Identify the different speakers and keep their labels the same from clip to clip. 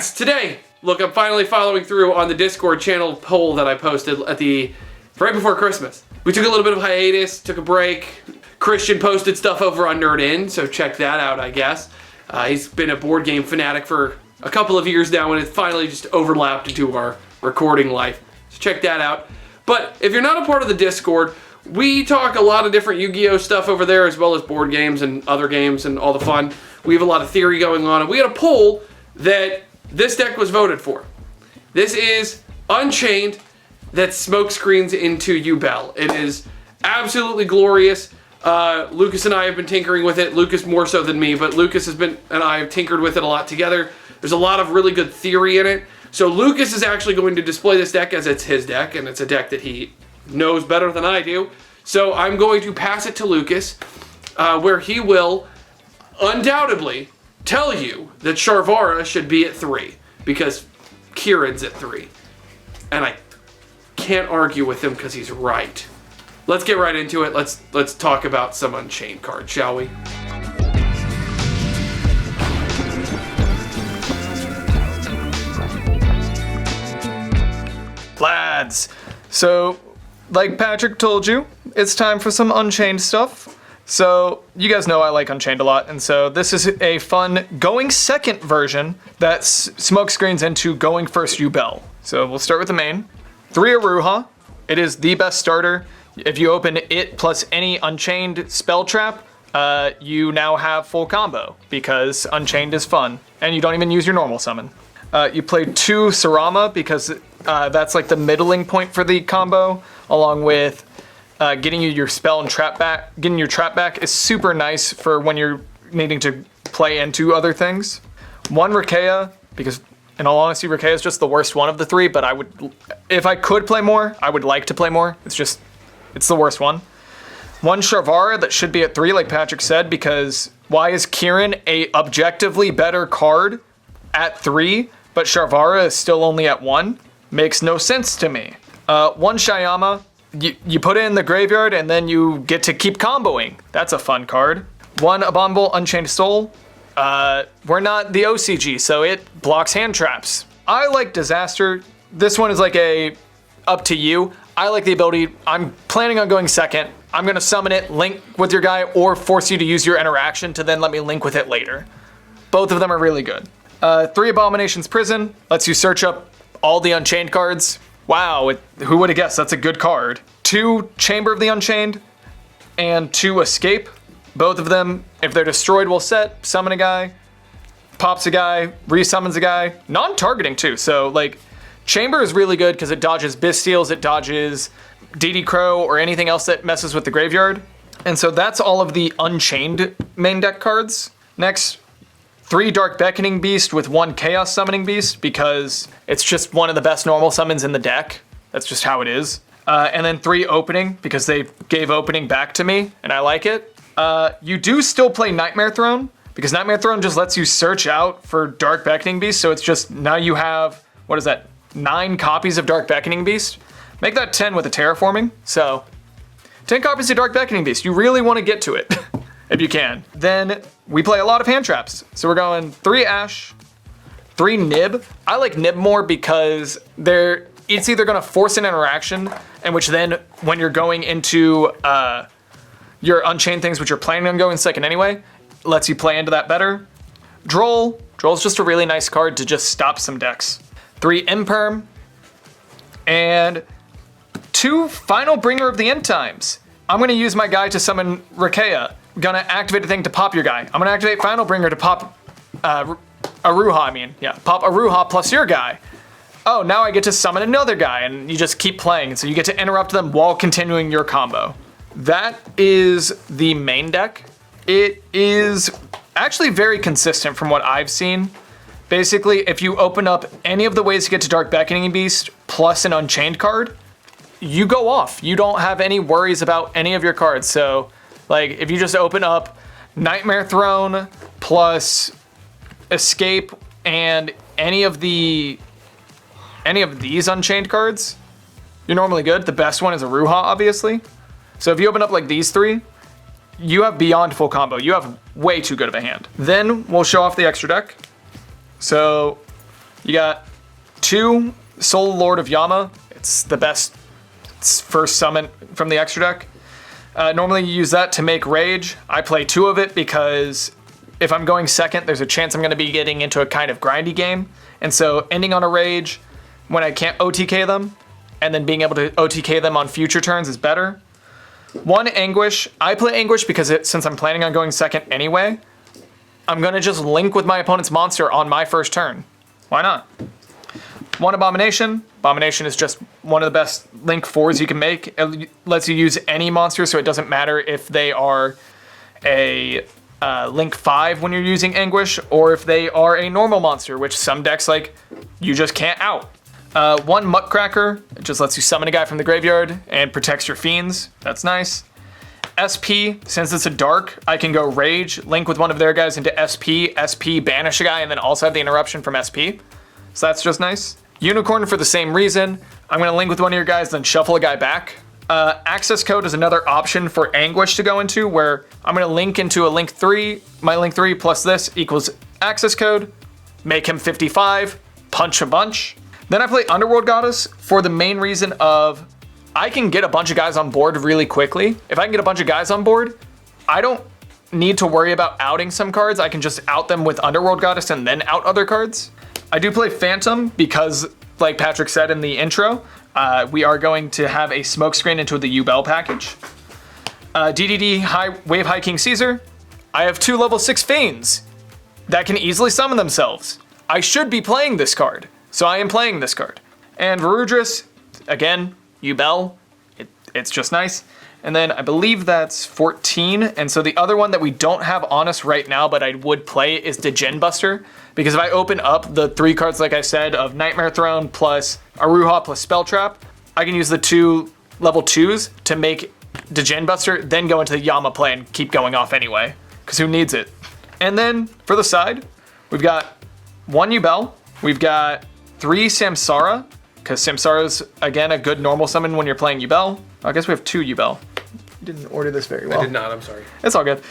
Speaker 1: Lads, today, look, I'm finally following through on the Discord channel poll that I posted right before Christmas. We took a little bit of hiatus, took a break. Christian posted stuff over on Nerd In, so check that out, I guess. He's been a board game fanatic for a couple of years now, and it finally just overlapped into our recording life. So check that out. But if you're not a part of the Discord, we talk a lot of different Yu-Gi-Oh stuff over there, as well as board games and other games and all the fun. We have a lot of theory going on, and we had a poll that this deck was voted for. This is Unchained that Smokescreens into yugioh. It is absolutely glorious. Lucas and I have been tinkering with it. Lucas more so than me, but Lucas and I have tinkered with it a lot together. There's a lot of really good theory in it. So Lucas is actually going to display this deck as it's his deck, and it's a deck that he knows better than I do. So I'm going to pass it to Lucas, where he will undoubtedly tell you that Sharvara should be at 3 because Kieran's at 3. And I can't argue with him because he's right. Let's get right into it. Let's talk about some Unchained cards, shall we?
Speaker 2: Lads, so like Patrick told you, it's time for some Unchained stuff. So you guys know I like Unchained a lot, and so this is a fun going second version that Smokescreens into going first yugioh. So we'll start with the main. 3 Aruha. It is the best starter. If you open it plus any Unchained spell trap, you now have full combo because Unchained is fun, and you don't even use your normal summon. You play 2 Sarama because that's like the middling point for the combo, along with getting you your spell and trap back. Getting your trap back is super nice for when you're needing to play into other things. 1 Rikeya, because in all honesty, Rikeya is just the worst one of the 3, but if I could play more, I would like to play more. It's the worst one. 1 Sharvara that should be at 3, like Patrick said, because why is Kieran a objectively better card at 3, but Sharvara is still only at 1? Makes no sense to me. 1 Shyama, you put it in the graveyard and then you get to keep comboing. That's a fun card. 1 Abominable Unchained Soul. We're not the OCG, so it blocks hand traps. I like Disaster. This one is like up to you. I like the ability, I'm planning on going second. I'm gonna summon it, link with your guy, or force you to use your interaction to then let me link with it later. Both of them are really good. 3 Abominations Prison lets you search up all the Unchained cards. Wow, who would have guessed that's a good card. 2 Chamber of the Unchained and 2 Escape. Both of them, if they're destroyed, will set, summon a guy, pops a guy, resummons a guy. Non-targeting too, so like Chamber is really good because it dodges Bystials, it dodges DD Crow or anything else that messes with the graveyard. And so that's all of the Unchained main deck cards. Next, 3 Dark Beckoning Beast with 1 Chaos Summoning Beast because it's just one of the best normal summons in the deck. That's just how it is. And then 3 Opening because they gave Opening back to me and I like it. You do still play Nightmare Throne because Nightmare Throne just lets you search out for Dark Beckoning Beast. So it's just, now you have, 9 copies of Dark Beckoning Beast? Make that 10 with a Terraforming. So 10 copies of Dark Beckoning Beast. You really want to get to it. If you can. Then we play a lot of hand traps. So we're going 3 Ash, 3 Nib. I like Nib more because it's either gonna force an interaction, in which then when you're going into your Unchained things, which you're planning on going second anyway, lets you play into that better. Droll's just a really nice card to just stop some decks. 3 Imperm, and 2 Final Bringer of the End Times. I'm gonna use my guy to summon Rikeya. Gonna activate a thing to pop your guy. I'm gonna activate Final Bringer to pop Aruha, pop Aruha plus your guy. Oh, now I get to summon another guy, and you just keep playing, so you get to interrupt them while continuing your combo. That is the main deck. It is actually very consistent from what I've seen. Basically, if you open up any of the ways to get to Dark Beckoning Beast plus an Unchained card, you go off. You don't have any worries about any of your cards. So, like, if you just open up Nightmare Throne plus Escape and any of these Unchained cards, you're normally good. The best one is Aruha, obviously. So if you open up like these 3, you have beyond full combo. You have way too good of a hand. Then we'll show off the extra deck. So You got 2 Soul Lord of Yama. It's the best first summon from the extra deck. Normally you use that to make Rage. I play 2 of it because if I'm going second, there's a chance I'm going to be getting into a kind of grindy game. And so ending on a Rage when I can't OTK them, and then being able to OTK them on future turns is better. 1 Anguish. I play Anguish because since I'm planning on going second anyway, I'm going to just link with my opponent's monster on my first turn. Why not? 1 Abomination. Abomination is just one of the best link 4s you can make. It lets you use any monster, so it doesn't matter if they are a link 5 when you're using Anguish, or if they are a normal monster, which some decks like you just can't out. 1 Muckcracker. It just lets you summon a guy from the graveyard and protects your fiends. That's nice. SP, since it's a dark, I can go Rage, link with one of their guys into SP, banish a guy, and then also have the interruption from SP. So that's just nice. Unicorn for the same reason. I'm going to link with one of your guys, then shuffle a guy back. Access code is another option for Anguish to go into, where I'm going to link into a link 3. My link 3 plus this equals access code. Make him 55. Punch a bunch. Then I play Underworld Goddess for the main reason of I can get a bunch of guys on board really quickly. If I can get a bunch of guys on board, I don't need to worry about outing some cards. I can just out them with Underworld Goddess and then out other cards. I do play Phantom because, like Patrick said in the intro, we are going to have a Smokescreen into the yugioh package. DDD Wave High King Caesar. I have 2 level 6 Fiends that can easily summon themselves. I should be playing this card, so I am playing this card. And Varudris, again, yugioh, it's just nice. And then I believe that's 14. And so the other one that we don't have on us right now, but I would play, is Degen Buster. Because if I open up the 3 cards, like I said, of Nightmare Throne plus Aruha plus Spell Trap, I can use the 2 level 2s to make Degen Buster, then go into the Yama play and keep going off anyway. Because who needs it? And then for the side, we've got 1 yugioh. We've got 3 Samsara. Because Samsara's, again, a good normal summon when you're playing yugioh. I guess we have 2 yugioh. You didn't order this very well.
Speaker 1: I did not, I'm sorry.
Speaker 2: It's all good.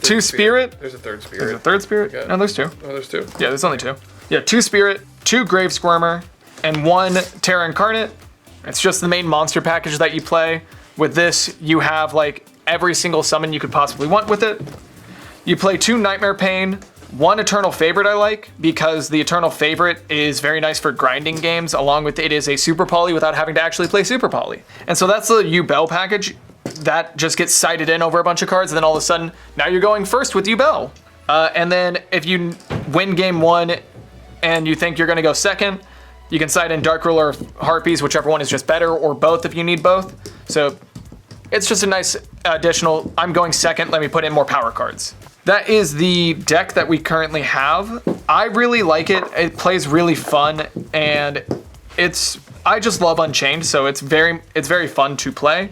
Speaker 2: 2 Spirit.
Speaker 1: There's a 3rd Spirit.
Speaker 2: There's a 3rd Spirit?
Speaker 1: Okay.
Speaker 2: No, there's 2.
Speaker 1: Oh, there's 2.
Speaker 2: Yeah, there's only 2. Yeah, 2 Spirit, 2 Grave Squirmer, and 1 Terra Incarnate. It's just the main monster package that you play. With this, you have like every single summon you could possibly want with it. You play 2 Nightmare Pain, 1 Eternal Favorite I like, because the Eternal Favorite is very nice for grinding games, along with it is a Super Poly without having to actually play Super Poly. And so that's the yugioh package. That just gets sighted in over a bunch of cards, and then all of a sudden, now you're going first with yugioh. And then if you win game 1 and you think you're gonna go second, you can side in Dark Ruler or Harpies, whichever one is just better, or both if you need both. So it's just a nice additional, I'm going second, let me put in more power cards. That is the deck that we currently have. I really like it. It plays really fun, and I just love Unchained, so it's very fun to play.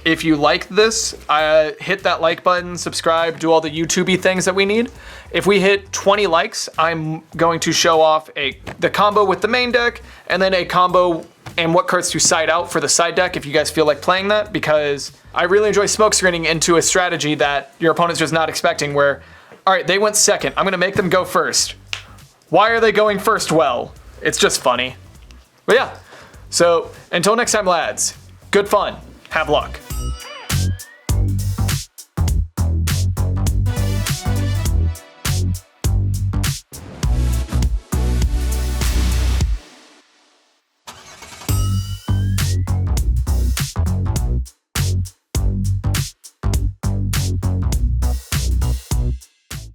Speaker 2: If you like this, hit that like button, subscribe, do all the YouTube-y things that we need. If we hit 20 likes, I'm going to show off the combo with the main deck, and then a combo and what cards to side out for the side deck if you guys feel like playing that, because I really enjoy smokescreening into a strategy that your opponent's just not expecting, where, all right, they went second, I'm gonna make them go first. Why are they going first? Well, it's just funny. But yeah, so until next time, lads, good fun, have luck.